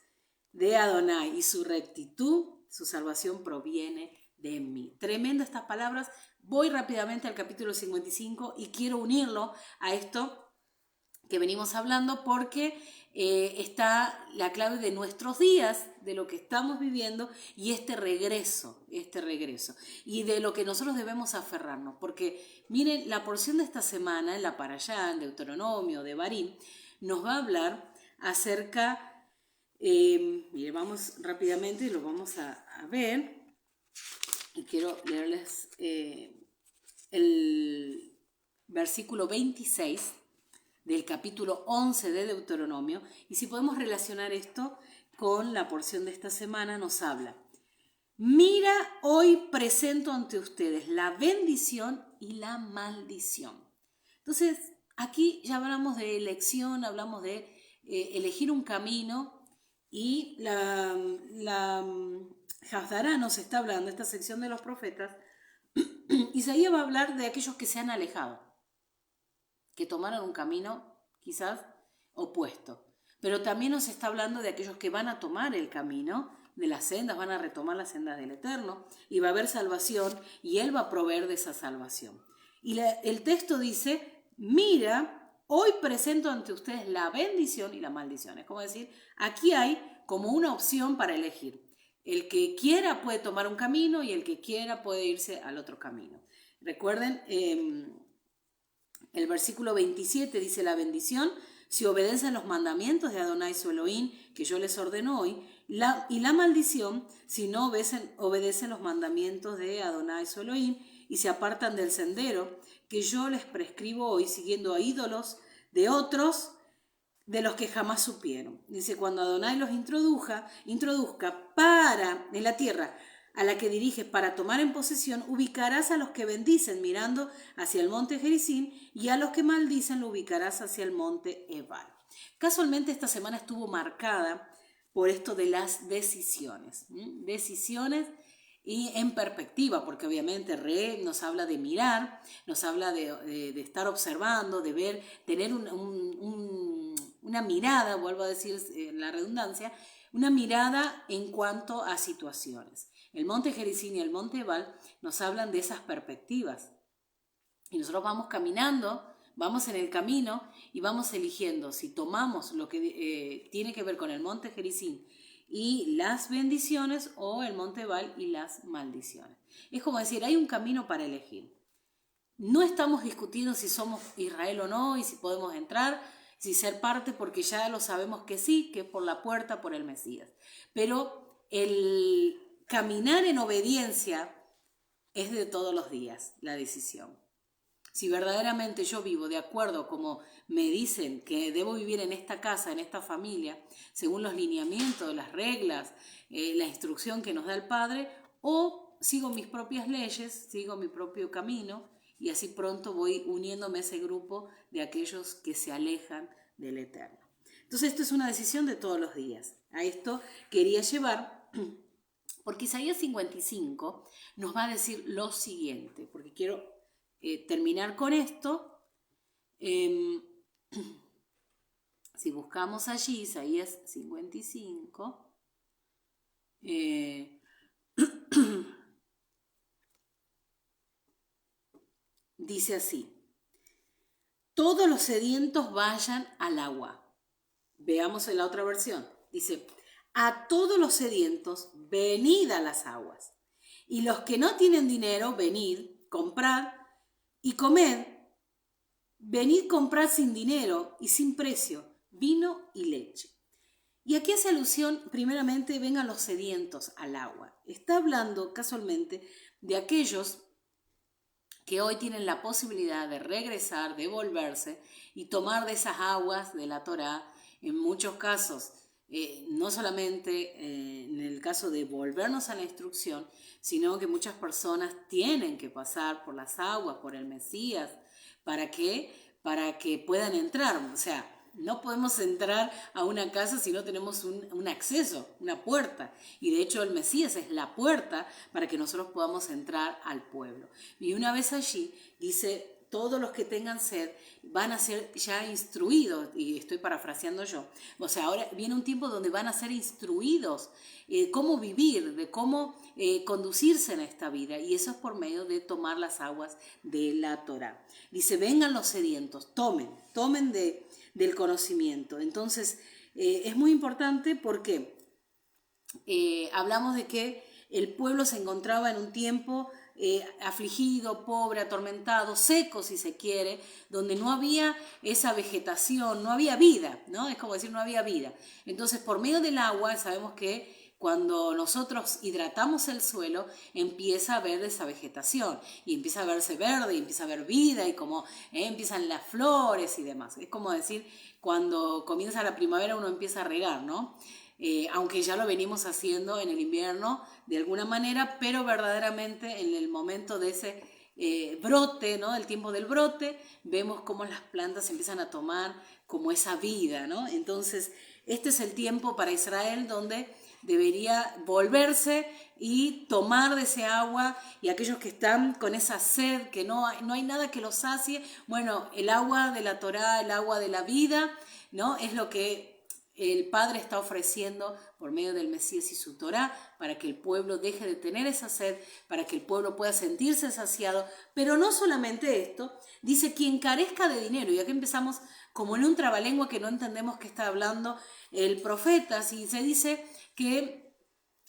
de Adonai y su rectitud, su salvación proviene de mí. Tremendo estas palabras. Voy rápidamente al capítulo 55 y quiero unirlo a esto que venimos hablando porque está la clave de nuestros días, de lo que estamos viviendo y este regreso, y de lo que nosotros debemos aferrarnos. Porque miren, la porción de esta semana, en la Parashá, en Deuteronomio, de Barim, nos va a hablar acerca, miren, vamos rápidamente, lo vamos a ver, y quiero leerles el versículo 26 del capítulo 11 de Deuteronomio, y si podemos relacionar esto con la porción de esta semana, nos habla: mira, hoy presento ante ustedes la bendición y la maldición. Entonces, aquí ya hablamos de elección, hablamos de elegir un camino, y la Haftará nos está hablando, esta sección de los profetas, Isaías va a hablar de aquellos que se han alejado, que tomaron un camino quizás opuesto. Pero también nos está hablando de aquellos que van a tomar el camino de las sendas, van a retomar las sendas del Eterno, y va a haber salvación, y Él va a proveer de esa salvación. Y el texto dice, mira, hoy presento ante ustedes la bendición y la maldición. Es como decir, aquí hay como una opción para elegir. El que quiera puede tomar un camino y el que quiera puede irse al otro camino. Recuerden, el versículo 27 dice, la bendición, si obedecen los mandamientos de Adonai su Elohim, que yo les ordeno hoy, y la maldición, si no obedecen los mandamientos de Adonai su Elohim, y se apartan del sendero que yo les prescribo hoy, siguiendo a ídolos de otros, de los que jamás supieron. Dice, cuando Adonai los introduzca en la tierra a la que diriges para tomar en posesión, ubicarás a los que bendicen mirando hacia el monte Gerizim, y a los que maldicen lo ubicarás hacia el monte Ebal. Casualmente esta semana estuvo marcada por esto de las decisiones. Decisiones y en perspectiva, porque obviamente Re nos habla de mirar, nos habla de estar observando, de ver, tener una mirada, vuelvo a decir la redundancia, una mirada en cuanto a situaciones. El monte Gerizim y el monte Ebal nos hablan de esas perspectivas. Y nosotros vamos caminando, vamos en el camino y vamos eligiendo si tomamos lo que tiene que ver con el monte Gerizim y las bendiciones, o el monte Ebal y las maldiciones. Es como decir, hay un camino para elegir. No estamos discutiendo si somos Israel o no y si podemos entrar, si ser parte, porque ya lo sabemos que sí, que es por la puerta, por el Mesías. Pero el caminar en obediencia es de todos los días, la decisión. Si verdaderamente yo vivo de acuerdo como me dicen que debo vivir en esta casa, en esta familia, según los lineamientos, las reglas, la instrucción que nos da el Padre, o sigo mis propias leyes, sigo mi propio camino, y así pronto voy uniéndome a ese grupo de aquellos que se alejan del Eterno. Entonces esto es una decisión de todos los días. A esto quería llevar, porque Isaías 55 nos va a decir lo siguiente, porque quiero terminar con esto. Si buscamos allí Isaías 55, dice así: todos los sedientos vayan al agua. Veamos en la otra versión. Dice, a todos los sedientos, venid a las aguas. Y los que no tienen dinero, venid, comprad y comed. Venid, comprad sin dinero y sin precio, vino y leche. Y aquí hace alusión, primeramente, vengan los sedientos al agua. Está hablando casualmente de aquellos que hoy tienen la posibilidad de regresar, de volverse y tomar de esas aguas de la Torá, en muchos casos no solamente en el caso de volvernos a la instrucción, sino que muchas personas tienen que pasar por las aguas, por el Mesías, ¿para qué? Para que puedan entrar. O sea, no podemos entrar a una casa si no tenemos un acceso, una puerta. Y de hecho el Mesías es la puerta para que nosotros podamos entrar al pueblo. Y una vez allí, dice, todos los que tengan sed van a ser ya instruidos, y estoy parafraseando yo, o sea, ahora viene un tiempo donde van a ser instruidos cómo vivir, de cómo conducirse en esta vida, y eso es por medio de tomar las aguas de la Torá. Dice, vengan los sedientos, tomen del conocimiento. Entonces, es muy importante porque hablamos de que el pueblo se encontraba en un tiempo afligido, pobre, atormentado, seco si se quiere, donde no había esa vegetación, no había vida, ¿no? Es como decir, no había vida. Entonces, por medio del agua, sabemos que cuando nosotros hidratamos el suelo, empieza a haber esa vegetación y empieza a verse verde y empieza a haber vida y como empiezan las flores y demás. Es como decir, cuando comienza la primavera uno empieza a regar, ¿no? Aunque ya lo venimos haciendo en el invierno de alguna manera, pero verdaderamente en el momento de ese brote, ¿no? El tiempo del brote, vemos cómo las plantas empiezan a tomar como esa vida, ¿no? Entonces, este es el tiempo para Israel donde debería volverse y tomar de ese agua, y aquellos que están con esa sed, que no hay nada que los sacie, bueno, el agua de la Torá, el agua de la vida, ¿no? Es lo que el Padre está ofreciendo por medio del Mesías y su Torá, para que el pueblo deje de tener esa sed, para que el pueblo pueda sentirse saciado. Pero no solamente esto, dice, quien carezca de dinero, y aquí empezamos como en un trabalengua que no entendemos qué está hablando el profeta, si se dice que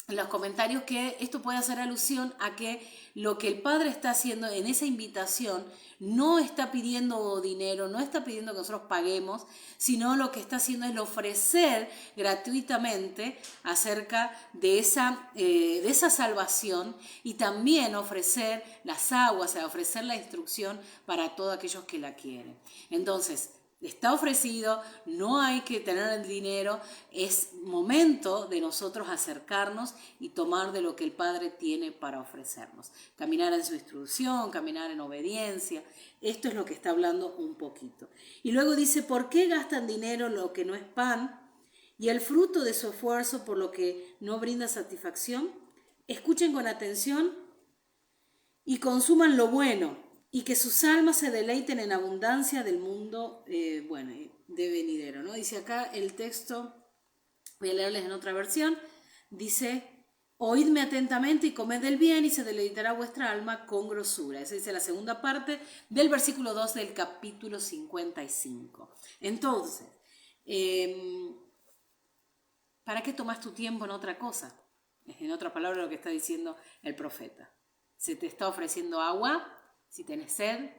en los comentarios que esto puede hacer alusión a que lo que el Padre está haciendo en esa invitación no está pidiendo dinero, no está pidiendo que nosotros paguemos, sino lo que está haciendo es ofrecer gratuitamente acerca de esa salvación, y también ofrecer las aguas, o sea, ofrecer la instrucción para todos aquellos que la quieren. Entonces, está ofrecido, no hay que tener el dinero, es momento de nosotros acercarnos y tomar de lo que el Padre tiene para ofrecernos. Caminar en su instrucción, caminar en obediencia, esto es lo que está hablando un poquito. Y luego dice, ¿por qué gastan dinero en lo que no es pan y el fruto de su esfuerzo por lo que no brinda satisfacción? Escuchen con atención y consuman lo bueno, y que sus almas se deleiten en abundancia del mundo, de venidero, ¿no? Dice acá el texto, voy a leerles en otra versión, dice, oídme atentamente y comed del bien y se deleitará vuestra alma con grosura. Esa dice la segunda parte del versículo 2 del capítulo 55. Entonces, ¿para qué tomas tu tiempo en otra cosa? En otra palabra, lo que está diciendo el profeta. Se te está ofreciendo agua, si tenés sed,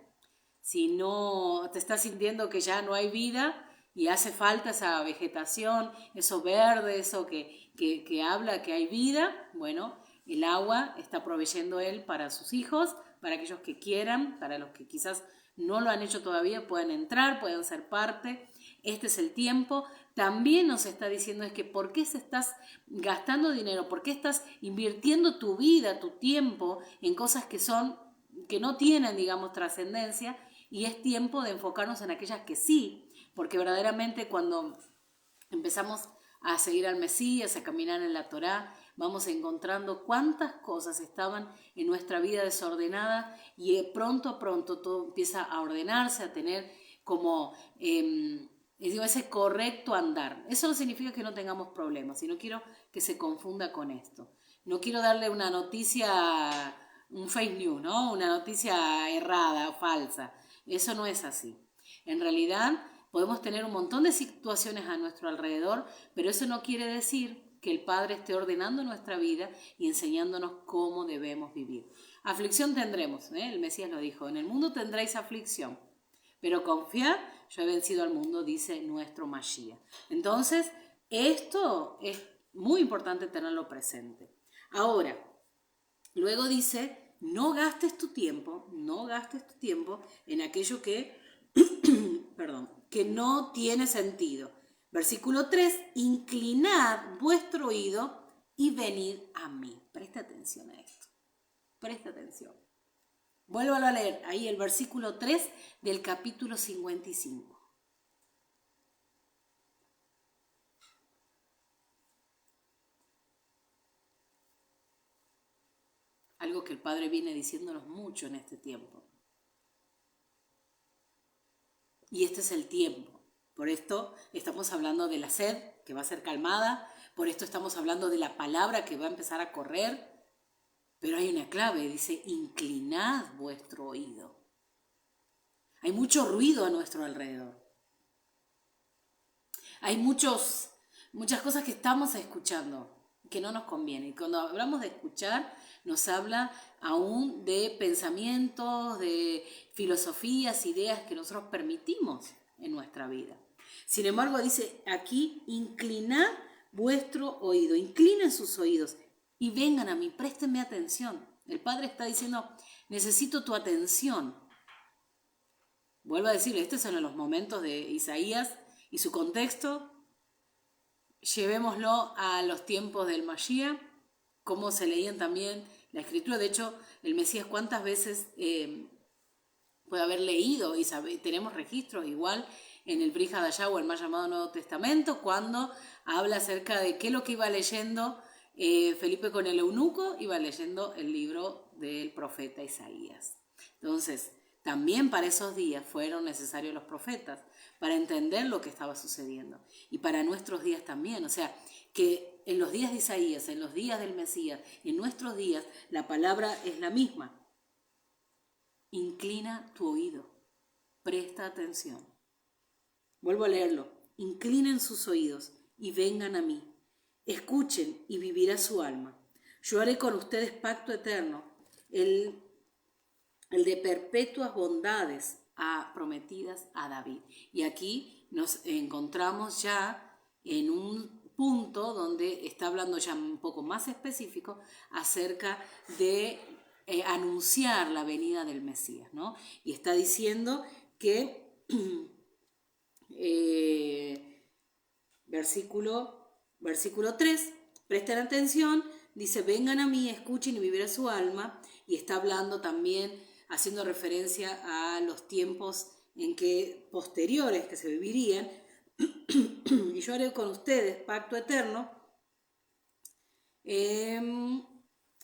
si no te estás sintiendo que ya no hay vida y hace falta esa vegetación, eso verde, eso que habla que hay vida, bueno, el agua está proveyendo Él para sus hijos, para aquellos que quieran, para los que quizás no lo han hecho todavía, puedan entrar, puedan ser parte. Este es el tiempo. También nos está diciendo es que ¿por qué se estás gastando dinero? ¿Por qué estás invirtiendo tu vida, tu tiempo en cosas que no tienen, digamos, trascendencia? Y es tiempo de enfocarnos en aquellas que sí, porque verdaderamente cuando empezamos a seguir al Mesías, a caminar en la Torá, vamos encontrando cuántas cosas estaban en nuestra vida desordenada, y pronto a pronto todo empieza a ordenarse, a tener como ese correcto andar. Eso no significa que no tengamos problemas, y no quiero que se confunda con esto. No quiero darle una noticia, un fake news, ¿no? Una noticia errada, falsa. Eso no es así. En realidad podemos tener un montón de situaciones a nuestro alrededor, pero eso no quiere decir que el Padre esté ordenando nuestra vida y enseñándonos cómo debemos vivir. Aflicción tendremos, el Mesías lo dijo, en el mundo tendréis aflicción, pero confiad, yo he vencido al mundo, dice nuestro Mashiach. Entonces, esto es muy importante tenerlo presente. Ahora, luego dice, no gastes tu tiempo en aquello que no tiene sentido. Versículo 3, inclinad vuestro oído y venid a mí. Presta atención a esto. Presta atención. Vuelvo a leer ahí el versículo 3 del capítulo 55. Algo que el Padre viene diciéndonos mucho en este tiempo. Y este es el tiempo. Por esto estamos hablando de la sed que va a ser calmada. Por esto estamos hablando de la palabra que va a empezar a correr. Pero hay una clave, dice, inclinad vuestro oído. Hay mucho ruido a nuestro alrededor. Hay muchas cosas que estamos escuchando que no nos conviene. Y cuando hablamos de escuchar, nos habla aún de pensamientos, de filosofías, ideas que nosotros permitimos en nuestra vida. Sin embargo, dice aquí, inclinad vuestro oído, inclinen sus oídos y vengan a mí, préstenme atención. El Padre está diciendo, necesito tu atención. Vuelvo a decirle, estos son los momentos de Isaías y su contexto. Llevémoslo a los tiempos del Mashiach, cómo se leían también la Escritura. De hecho, el Mesías, ¿cuántas veces puede haber leído? Y tenemos registros igual en el Brit Hadashah o el más llamado Nuevo Testamento, cuando habla acerca de qué es lo que iba leyendo Felipe con el eunuco, iba leyendo el libro del profeta Isaías. Entonces, también para esos días fueron necesarios los profetas para entender lo que estaba sucediendo. Y para nuestros días también. O sea, que en los días de Isaías, en los días del Mesías, en nuestros días, la palabra es la misma. Inclina tu oído. Presta atención. Vuelvo a leerlo. Inclinen sus oídos y vengan a mí. Escuchen y vivirá su alma. Yo haré con ustedes pacto eterno, el de perpetuas bondades prometidas a David. Y aquí nos encontramos ya en un punto donde está hablando ya un poco más específico acerca de anunciar la venida del Mesías, ¿no? Y está diciendo que versículo 3, presten atención, dice, vengan a mí, escuchen y vivirá su alma, y está hablando también, haciendo referencia a los tiempos posteriores que se vivirían, y yo haré con ustedes pacto eterno, el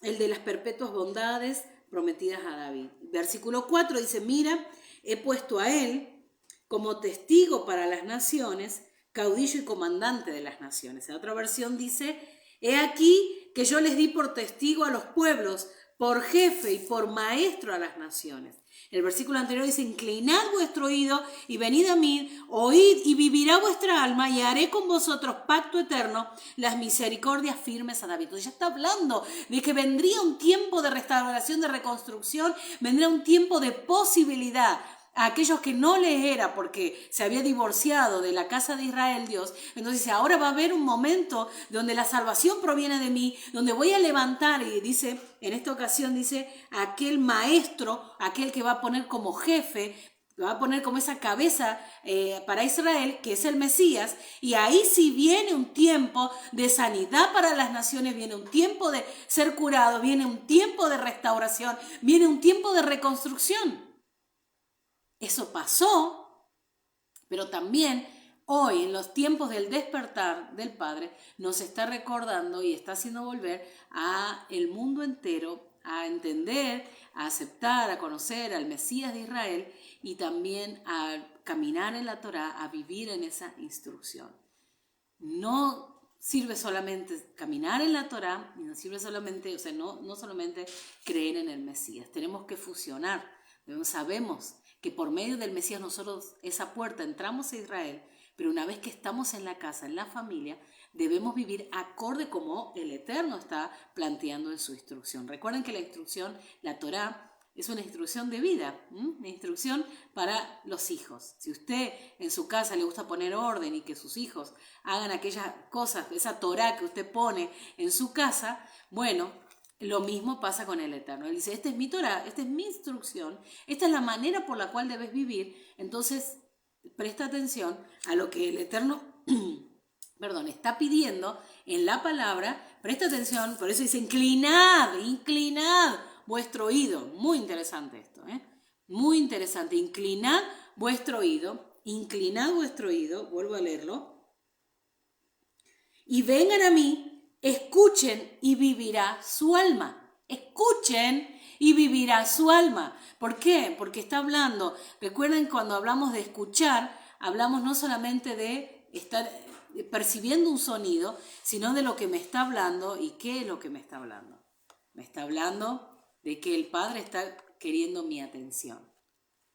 de las perpetuas bondades prometidas a David. Versículo 4 dice, mira, he puesto a él como testigo para las naciones, caudillo y comandante de las naciones. En otra versión dice, he aquí que yo les di por testigo a los pueblos, por jefe y por maestro a las naciones. El versículo anterior dice, inclinad vuestro oído y venid a mí, oíd y vivirá vuestra alma y haré con vosotros pacto eterno, las misericordias firmes a David. Entonces ya está hablando de que vendría un tiempo de restauración, de reconstrucción, vendría un tiempo de posibilidad a aquellos que no les era porque se había divorciado de la casa de Israel Dios. Entonces dice, ahora va a haber un momento donde la salvación proviene de mí, donde voy a levantar, y dice, en esta ocasión dice, aquel maestro, aquel que va a poner como jefe, va a poner como esa cabeza para Israel, que es el Mesías, y ahí sí viene un tiempo de sanidad para las naciones, viene un tiempo de ser curado, viene un tiempo de restauración, viene un tiempo de reconstrucción. Eso pasó, pero también hoy, en los tiempos del despertar del Padre, nos está recordando y está haciendo volver a el mundo entero a entender, a aceptar, a conocer al Mesías de Israel y también a caminar en la Torá, a vivir en esa instrucción. No sirve solamente caminar en la Torá, no sirve solamente, o sea, no solamente creer en el Mesías. Tenemos que fusionar. Sabemos que por medio del Mesías nosotros esa puerta entramos a Israel, pero una vez que estamos en la casa, en la familia, debemos vivir acorde como el Eterno está planteando en su instrucción. Recuerden que la instrucción, la Torá, es una instrucción de vida, una instrucción para los hijos. Si usted en su casa le gusta poner orden y que sus hijos hagan aquellas cosas, esa Torá que usted pone en su casa, bueno, lo mismo pasa con el Eterno. Él dice, esta es mi Torá, esta es mi instrucción, esta es la manera por la cual debes vivir. Entonces, presta atención a lo que el Eterno perdón, está pidiendo en la palabra, presta atención, por eso dice inclinad vuestro oído. Muy interesante esto, muy interesante. Inclinad vuestro oído, vuelvo a leerlo, y vengan a mí, escuchen y vivirá su alma. Escuchen y vivirá su alma. ¿Por qué? Porque está hablando, recuerden cuando hablamos de escuchar, hablamos no solamente de estar percibiendo un sonido, sino de lo que me está hablando. ¿Y qué es lo que me está hablando? Me está hablando de que el Padre está queriendo mi atención.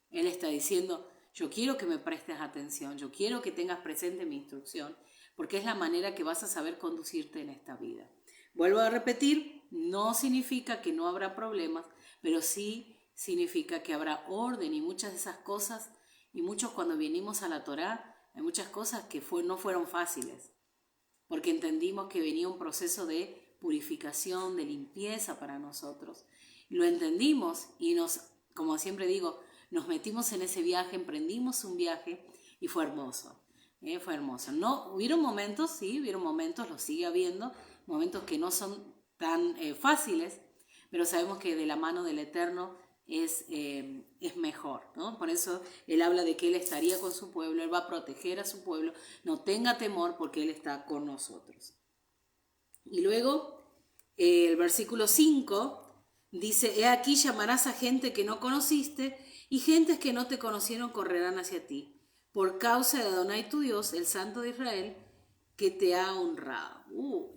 Él está diciendo, yo quiero que me prestes atención, yo quiero que tengas presente mi instrucción, porque es la manera que vas a saber conducirte en esta vida. Vuelvo a repetir, no significa que no habrá problemas, pero sí significa que habrá orden y muchas de esas cosas, y muchos cuando vinimos a la Torá, hay muchas cosas que no fueron fáciles, porque entendimos que venía un proceso de purificación, de limpieza para nosotros. Lo entendimos y como siempre digo, nos metimos en ese viaje, emprendimos un viaje y fue hermoso. Fue hermoso. No, hubieron momentos, sí, lo sigue habiendo, momentos que no son tan fáciles, pero sabemos que de la mano del Eterno es mejor, ¿no? Por eso Él habla de que Él estaría con su pueblo, Él va a proteger a su pueblo, no tenga temor porque Él está con nosotros. Y luego, el versículo 5 dice, he aquí llamarás a gente que no conociste y gentes que no te conocieron correrán hacia ti, por causa de Adonai tu Dios, el Santo de Israel, que te ha honrado.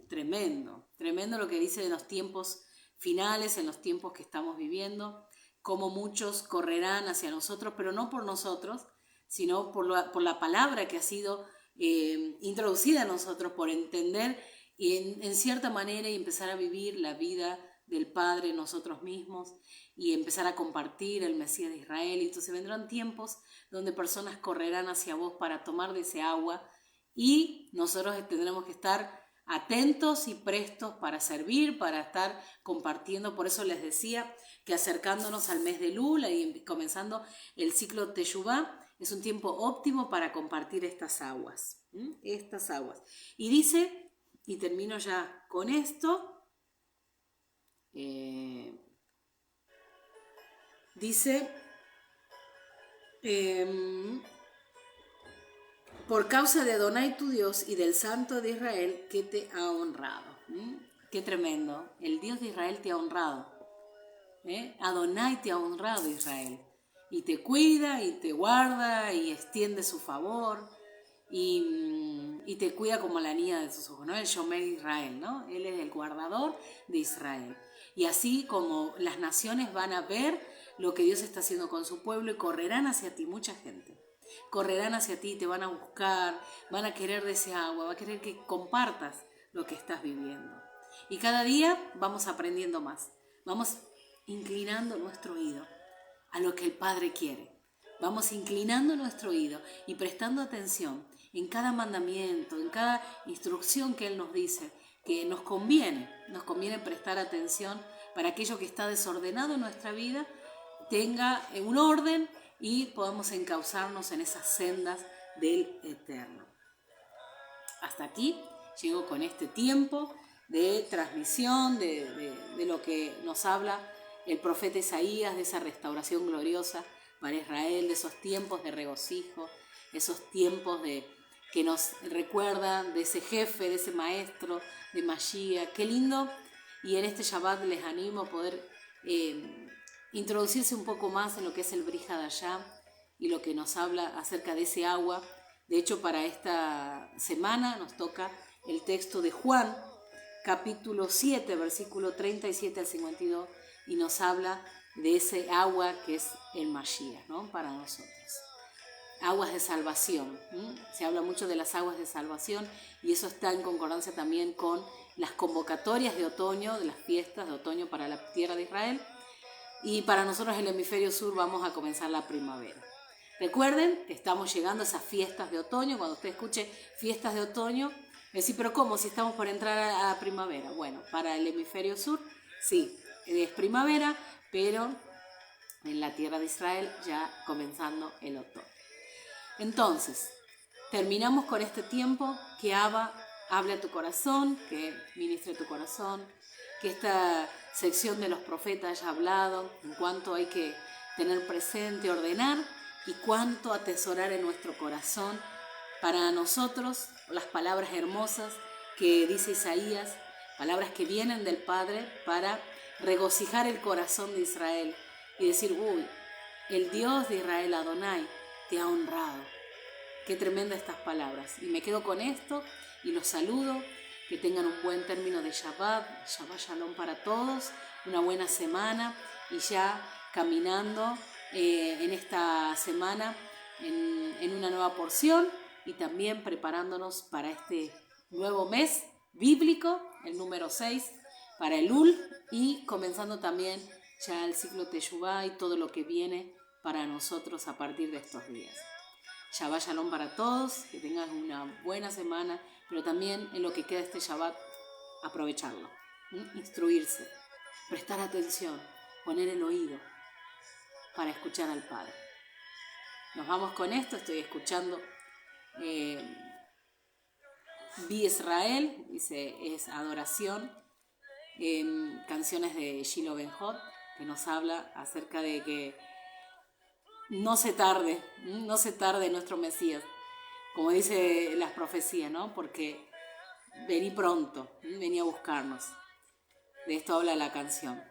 Tremendo, tremendo lo que dice de los tiempos finales, en los tiempos que estamos viviendo, como muchos correrán hacia nosotros, pero no por nosotros, sino por la palabra que ha sido introducida en nosotros, por entender en cierta manera y empezar a vivir la vida del Padre nosotros mismos y empezar a compartir el Mesías de Israel. Y entonces vendrán tiempos donde personas correrán hacia vos para tomar de ese agua y nosotros tendremos que estar atentos y prestos para servir, para estar compartiendo. Por eso les decía que acercándonos al mes de Lula y comenzando el ciclo Teshuvá, es un tiempo óptimo para compartir estas aguas. Estas aguas. Y dice, y termino ya con esto, dice, por causa de Adonai tu Dios y del Santo de Israel que te ha honrado. Qué tremendo, el Dios de Israel te ha honrado. Adonai te ha honrado, Israel, y te cuida y te guarda y extiende su favor y te cuida como la niña de sus ojos, ¿no? El Shomer Israel, ¿no? Él es el guardador de Israel. Y así como las naciones van a ver lo que Dios está haciendo con su pueblo y correrán hacia ti, mucha gente. Correrán hacia ti, te van a buscar, van a querer de ese agua, van a querer que compartas lo que estás viviendo. Y cada día vamos aprendiendo más, vamos inclinando nuestro oído a lo que el Padre quiere. Vamos inclinando nuestro oído y prestando atención en cada mandamiento, en cada instrucción que Él nos dice, que nos conviene prestar atención para aquello que está desordenado en nuestra vida tenga un orden y podamos encauzarnos en esas sendas del Eterno. Hasta aquí llego con este tiempo de transmisión, de lo que nos habla el profeta Isaías, de esa restauración gloriosa para Israel, de esos tiempos de regocijo, esos tiempos que nos recuerdan de ese jefe, de ese maestro, de Mashiach. Qué lindo, y en este Shabbat les animo a poder introducirse un poco más en lo que es el Brit Hadashah y lo que nos habla acerca de ese agua. De hecho, para esta semana nos toca el texto de Juan, capítulo 7, versículo 37 al 52, y nos habla de ese agua que es el Mashiach, ¿no? Para nosotros. Aguas de salvación. Se habla mucho de las aguas de salvación y eso está en concordancia también con las convocatorias de otoño, de las fiestas de otoño para la tierra de Israel. Y para nosotros el hemisferio sur vamos a comenzar la primavera. Recuerden que estamos llegando a esas fiestas de otoño. Cuando usted escuche fiestas de otoño, decir, pero ¿cómo? Si estamos por entrar a la primavera. Bueno, para el hemisferio sur, sí, es primavera, pero en la tierra de Israel ya comenzando el otoño. Entonces, terminamos con este tiempo, que Abba hable a tu corazón, que ministre tu corazón, que esta sección de los profetas haya hablado en cuanto hay que tener presente, ordenar y cuánto atesorar en nuestro corazón para nosotros las palabras hermosas que dice Isaías, palabras que vienen del Padre para regocijar el corazón de Israel y decir, uy, el Dios de Israel, Adonai, te ha honrado. Qué tremenda estas palabras. Y me quedo con esto y los saludo. Que tengan un buen término de Shabbat, Shabbat Shalom para todos, una buena semana y ya caminando en esta semana en una nueva porción y también preparándonos para este nuevo mes bíblico, el número 6, para Elul y comenzando también ya el ciclo Teshuvá y todo lo que viene para nosotros a partir de estos días. Shabbat Shalom para todos, que tengan una buena semana, pero también en lo que queda este Shabbat, aprovecharlo, instruirse, prestar atención, poner el oído para escuchar al Padre. Nos vamos con esto, estoy escuchando Vi Israel, dice, es adoración, canciones de Shiloh Ben-Hod, que nos habla acerca de que no se tarde nuestro Mesías, como dice las profecías, ¿no? Porque vení pronto, vení a buscarnos. De esto habla la canción.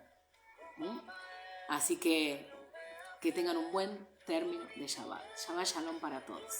Así que tengan un buen término de Shabbat. Shabbat Shalom para todos.